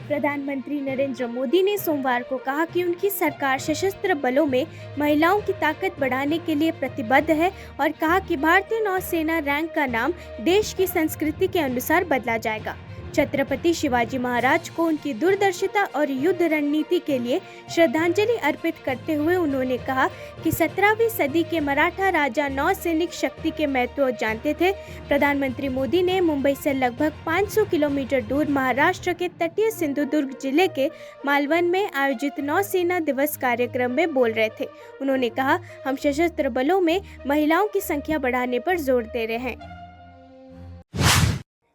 प्रधानमंत्री नरेंद्र मोदी ने सोमवार को कहा कि उनकी सरकार सशस्त्र बलों में महिलाओं की ताकत बढ़ाने के लिए प्रतिबद्ध है और कहा कि भारतीय नौसेना रैंक का नाम देश की संस्कृति के अनुसार बदला जाएगा। छत्रपति शिवाजी महाराज को उनकी दूरदर्शिता और युद्ध रणनीति के लिए श्रद्धांजलि अर्पित करते हुए उन्होंने कहा कि 17वीं सदी के मराठा राजा नौसैनिक शक्ति के महत्व जानते थे। प्रधानमंत्री मोदी ने मुंबई से लगभग 500 किलोमीटर दूर महाराष्ट्र के तटीय सिंधुदुर्ग जिले के मालवण में आयोजित नौसेना दिवस कार्यक्रम में बोल रहे थे। उन्होंने कहा, हम सशस्त्र बलों में महिलाओं की संख्या बढ़ाने पर जोर दे रहे हैं।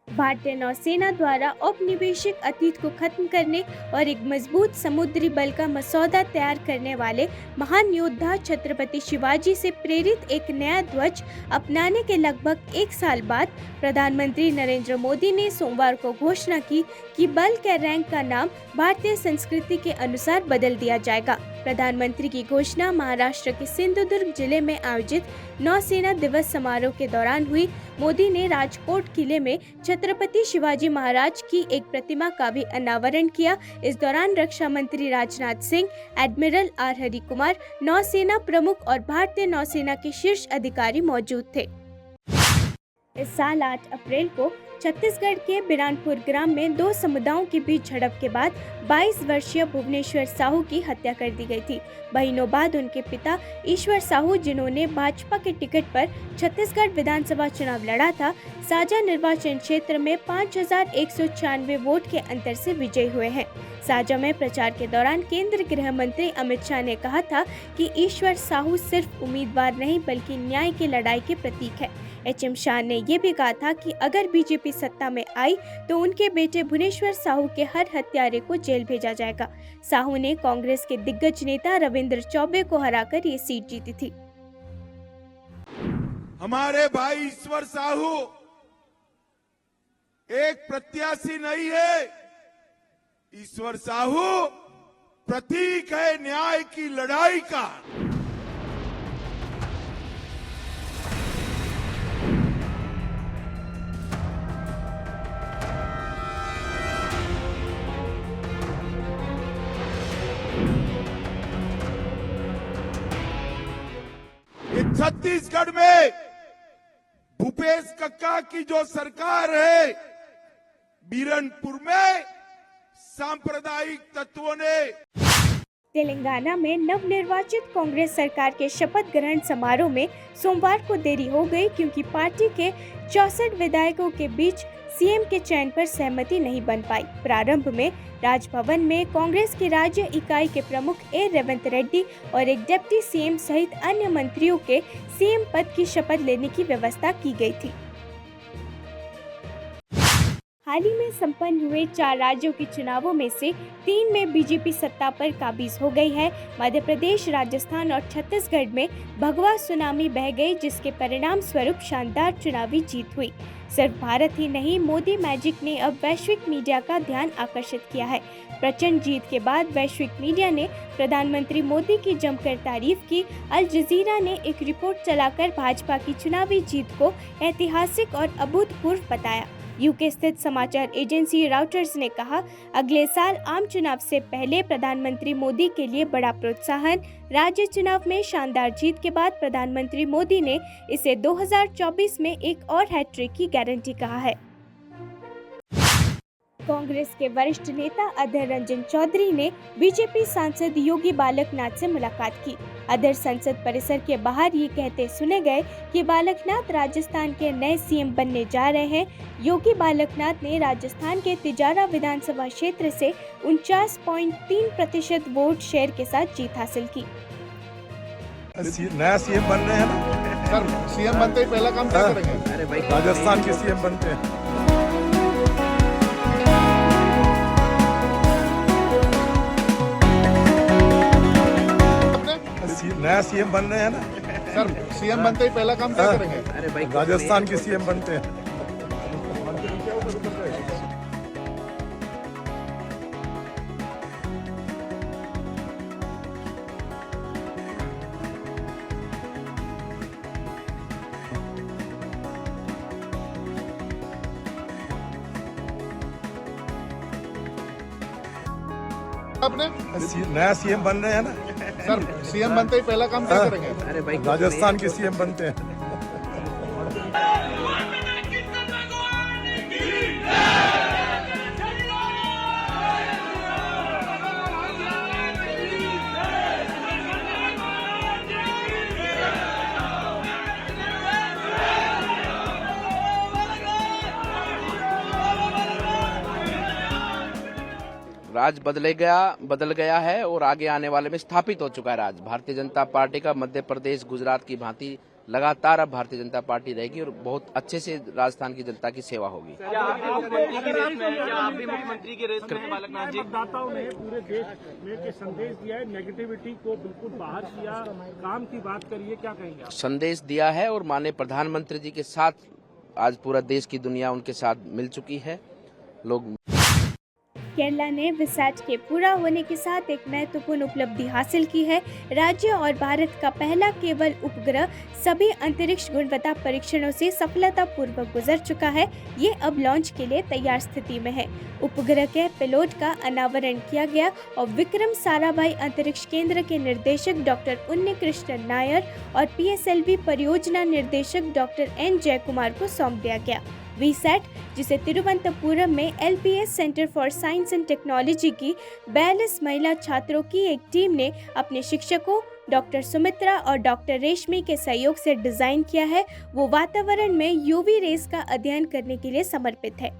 भारतीय नौसेना द्वारा औपनिवेशिक अतीत को खत्म करने और एक मजबूत समुद्री बल का मसौदा तैयार करने वाले महान योद्धा छत्रपति शिवाजी से प्रेरित एक नया ध्वज अपनाने के लगभग एक साल बाद प्रधानमंत्री नरेंद्र मोदी ने सोमवार को घोषणा की कि बल के रैंक का नाम भारतीय संस्कृति के अनुसार बदल दिया जाएगा। प्रधानमंत्री की घोषणा महाराष्ट्र के सिंधुदुर्ग जिले में आयोजित नौसेना दिवस समारोह के दौरान हुई। मोदी ने राजकोट किले में छत्रपति शिवाजी महाराज की एक प्रतिमा का भी अनावरण किया। इस दौरान रक्षा मंत्री राजनाथ सिंह, एडमिरल आर हरि कुमार, नौसेना प्रमुख और भारतीय नौसेना के शीर्ष अधिकारी मौजूद थे। इस साल 8 अप्रैल को छत्तीसगढ़ के बिरानपुर ग्राम में दो समुदायों के बीच झड़प के बाद 22 वर्षीय भुवनेश्वर साहू की हत्या कर दी गई थी। महीनों बाद उनके पिता ईश्वर साहू, जिन्होंने भाजपा के टिकट पर छत्तीसगढ़ विधानसभा चुनाव लड़ा था, साजा निर्वाचन क्षेत्र में 5196 वोट के अंतर से विजयी हुए हैं। साजा में प्रचार के दौरान केंद्रीय गृह मंत्री अमित शाह ने कहा था कि ईश्वर साहू सिर्फ उम्मीदवार नहीं बल्कि न्याय की लड़ाई के प्रतीक है। एचएम शाह ने ये भी कहा था कि अगर बीजेपी सत्ता में आई तो उनके बेटे भुवनेश्वर साहू के हर हत्यारे को जेल भेजा जाएगा। साहू ने कांग्रेस के दिग्गज नेता रविंद्र चौबे को हराकर ये सीट जीती थी। हमारे भाई ईश्वर साहू एक प्रत्याशी नहीं है, ईश्वर साहू प्रतीक है न्याय की लड़ाई का। छत्तीसगढ़ में भूपेश कक्का की जो सरकार है, बीरनपुर में सांप्रदायिक तत्वों ने। तेलंगाना में नवनिर्वाचित कांग्रेस सरकार के शपथ ग्रहण समारोह में सोमवार को देरी हो गई क्योंकि पार्टी के 64 विधायकों के बीच सीएम के चयन पर सहमति नहीं बन पाई। प्रारंभ में राजभवन में कांग्रेस की राज्य इकाई के प्रमुख ए रेवंत रेड्डी और एक डिप्टी सीएम सहित अन्य मंत्रियों के सीएम पद की शपथ लेने की व्यवस्था की गई थी। हाल ही में संपन्न हुए 4 राज्यों के चुनावों में से 3 में बीजेपी सत्ता पर काबिज हो गई है। मध्य प्रदेश, राजस्थान और छत्तीसगढ़ में भगवा सुनामी बह गई, जिसके परिणाम स्वरूप शानदार चुनावी जीत हुई। सिर्फ भारत ही नहीं, मोदी मैजिक ने अब वैश्विक मीडिया का ध्यान आकर्षित किया है। प्रचंड जीत के बाद वैश्विक मीडिया ने प्रधानमंत्री मोदी की जमकर तारीफ की। अल जजीरा ने एक रिपोर्ट चलाकर भाजपा की चुनावी जीत को ऐतिहासिक और अभूतपूर्व बताया। यूके स्थित समाचार एजेंसी राउटर्स ने कहा, अगले साल आम चुनाव से पहले प्रधानमंत्री मोदी के लिए बड़ा प्रोत्साहन। राज्य चुनाव में शानदार जीत के बाद प्रधानमंत्री मोदी ने इसे 2024 में एक और हैट्रिक की गारंटी कहा है। कांग्रेस के वरिष्ठ नेता अधर रंजन चौधरी ने बीजेपी सांसद योगी बालकनाथ से मुलाकात की। अधर संसद परिसर के बाहर ये कहते सुने गए कि बालकनाथ राजस्थान के नए सीएम बनने जा रहे हैं। योगी बालकनाथ ने राजस्थान के तिजारा विधानसभा क्षेत्र से 49.3% वोट शेयर के साथ जीत हासिल की। नया सीएम बन रहे हैं ना सर, सीएम बनते ही पहला काम क्या करेंगे? अरे भाई, राजस्थान के सीएम बनते हैं। नया सीएम बन रहे हैं ना सर, सीएम बनते ही पहला काम क्या करेंगे? अरे भाई, राजस्थान के सीएम बनते हैं। आपने नया सीएम बन रहे हैं ना, सर सीएम बनते ही पहला काम क्या करेंगे? राजस्थान के सीएम बनते हैं। राज बदल गया है और आगे आने वाले में स्थापित हो चुका है राज। भारतीय जनता पार्टी का मध्य प्रदेश गुजरात की भांति लगातार अब भारतीय जनता पार्टी रहेगी और बहुत अच्छे से राजस्थान की जनता की सेवा होगी। आप भी मुख्यमंत्री के रेस में बालकनाथ जी? मतदाताओं ने पूरे देश में के संदेश दिया है, नेगेटिविटी को बिल्कुल बाहर किया, काम की बात करिए, क्या कहेंगे आप? संदेश दिया है और माननीय प्रधानमंत्री जी के साथ आज पूरा देश की दुनिया उनके साथ मिल चुकी है। लोग केरला ने विसैट के पूरा होने के साथ एक महत्वपूर्ण उपलब्धि हासिल की है। राज्य और भारत का पहला केवल उपग्रह सभी अंतरिक्ष गुणवत्ता परीक्षणों से सफलतापूर्वक गुजर चुका है। ये अब लॉन्च के लिए तैयार स्थिति में है। उपग्रह के पेलोड का अनावरण किया गया और विक्रम साराभाई अंतरिक्ष केंद्र के निर्देशक डॉक्टर उन्नीकृष्णन नायर और PSLV परियोजना निर्देशक डॉक्टर N जयकुमार को सौंप दिया गया। वीसैट, जिसे तिरुवनंतपुरम में LPS centre for science and technology की 42 महिला छात्रों की एक टीम ने अपने शिक्षकों डॉक्टर सुमित्रा और डॉक्टर रेशमी के सहयोग से डिजाइन किया है। वो वातावरण में UV रेस का अध्ययन करने के लिए समर्पित है।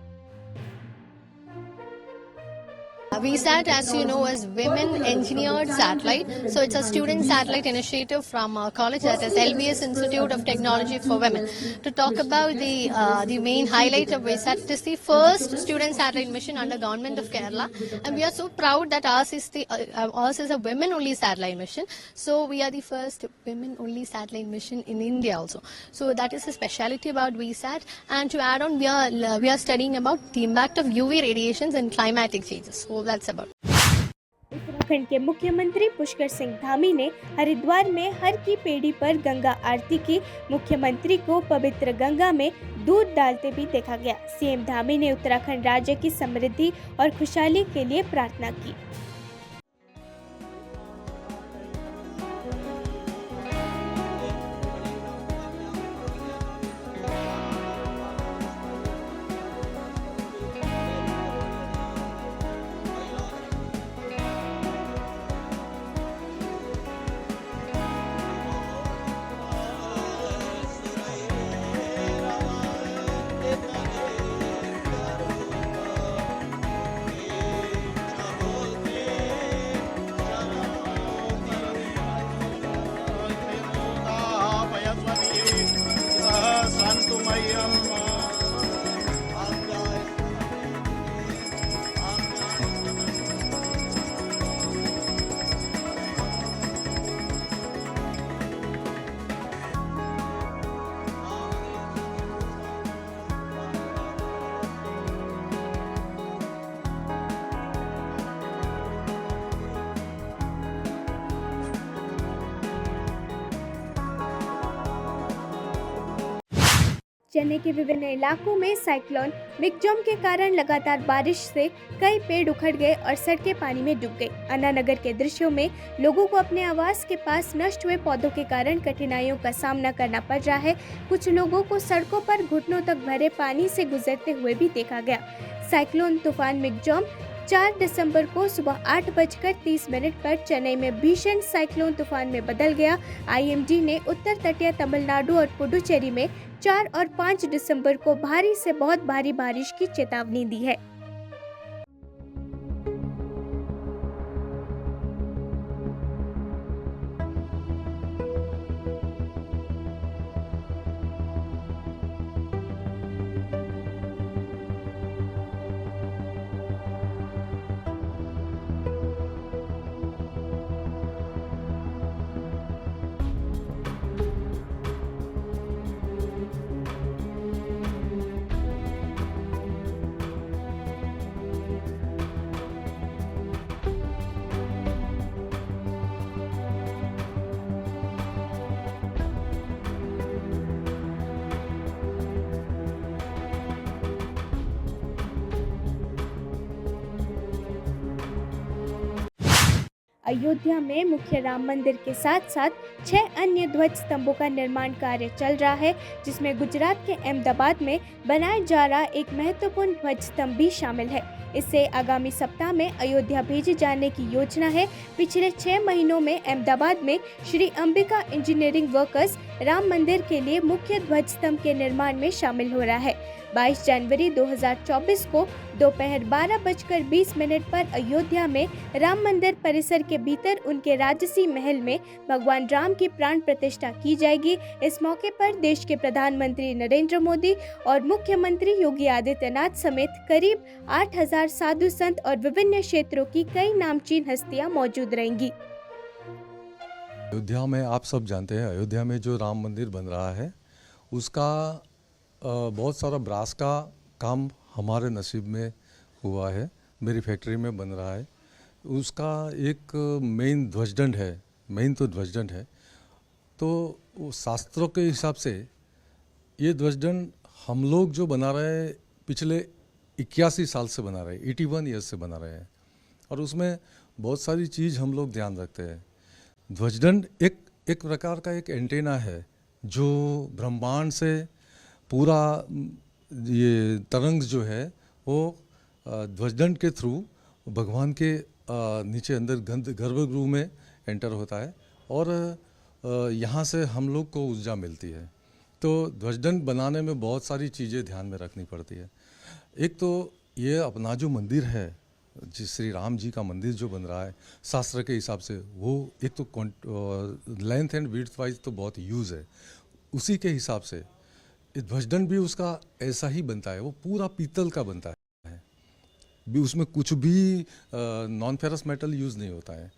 VSAT, as you know, is Women Engineered Satellite. So it's a student satellite initiative from our college, that is LBS Institute of Technology for Women. To talk about the main highlight of VSAT, it is the first student satellite mission under Government of Kerala, and we are so proud that ours is a women-only satellite mission. So we are the first women-only satellite mission in India also. So that is the speciality about VSAT. And to add on, we are studying about the impact of UV radiations and climatic changes. So that's about. Uttarakhand के मुख्यमंत्री पुष्कर सिंह धामी ने हरिद्वार में हर की पेड़ी पर गंगा आरती की। मुख्यमंत्री को पवित्र गंगा में दूध डालते भी देखा गया। CM धामी ने उत्तराखंड राज्य की समृद्धि और खुशहाली के लिए प्रार्थना की। चेन्नई के विभिन्न इलाकों में साइक्लोन मिगजॉम के कारण लगातार बारिश से कई पेड़ उखड़ गए और सड़कें पानी में डूब गई। अन्ना नगर के दृश्यों में लोगों को अपने आवास के पास नष्ट हुए पौधों के कारण कठिनाइयों का सामना करना पड़ रहा है। कुछ लोगों को सड़कों पर घुटनों तक भरे पानी से गुजरते हुए भी देखा गया। साइक्लोन तूफान मिगजॉम 4 दिसंबर को सुबह 8:30 पर चेन्नई में भीषण साइक्लोन तूफान में बदल गया। IMD ने उत्तर तटीय तमिलनाडु और पुडुचेरी में 4 और 5 दिसंबर को भारी से बहुत भारी बारिश की चेतावनी दी है। अयोध्या में मुख्य राम मंदिर के साथ साथ 6 अन्य ध्वज स्तंभों का निर्माण कार्य चल रहा है, जिसमें गुजरात के अहमदाबाद में बनाया जा रहा एक महत्वपूर्ण ध्वज स्तंभ भी शामिल है। इसे आगामी सप्ताह में अयोध्या भेजे जाने की योजना है। पिछले 6 महीनों में अहमदाबाद में श्री अंबिका इंजीनियरिंग वर्कर्स राम मंदिर के लिए मुख्य ध्वज स्तंभ के निर्माण में शामिल हो रहा है। 22 जनवरी 2024 को दोपहर 12:20 पर अयोध्या में राम मंदिर परिसर के भीतर उनके राजसी महल में भगवान राम की प्राण प्रतिष्ठा की जाएगी। इस मौके पर देश के प्रधानमंत्री नरेंद्र मोदी और मुख्यमंत्री योगी आदित्यनाथ समेत करीब 8000 साधु संत और विभिन्न क्षेत्रों की कई नामचीन हस्तियां मौजूद रहेंगी। अयोध्या में आप सब जानते हैं, अयोध्या में जो राम मंदिर बन रहा है उसका बहुत सारा ब्रास का काम हमारे नसीब में हुआ है, मेरी फैक्ट्री में बन रहा है। उसका एक मेन ध्वजदंड है, मेन तो ध्वजदंड है। तो वो शास्त्रों के हिसाब से ये ध्वजदंड हम लोग जो बना रहे हैं पिछले 81 साल से बना रहे हैं, 81 ईयर्स से बना रहे हैं, और उसमें बहुत सारी चीज़ हम लोग ध्यान रखते हैं। ध्वजदंड एक प्रकार का एक एंटेना है जो ब्रह्मांड से पूरा ये तरंग जो है वो ध्वजदंड के थ्रू भगवान के नीचे अंदर गर्भगृह में एंटर होता है और यहाँ से हम लोग को ऊर्जा मिलती है। तो ध्वजदंड बनाने में बहुत सारी चीज़ें ध्यान में रखनी पड़ती है। एक तो ये अपना जो मंदिर है, जिस श्री राम जी का मंदिर जो बन रहा है शास्त्र के हिसाब से, वो एक तो लेंथ एंड विड्थ वाइज तो बहुत यूज़ है। उसी के हिसाब से ध्वजदंड भी उसका ऐसा ही बनता है, वो पूरा पीतल का बनता है भी, उसमें कुछ भी नॉन फेरस मेटल यूज़ नहीं होता है।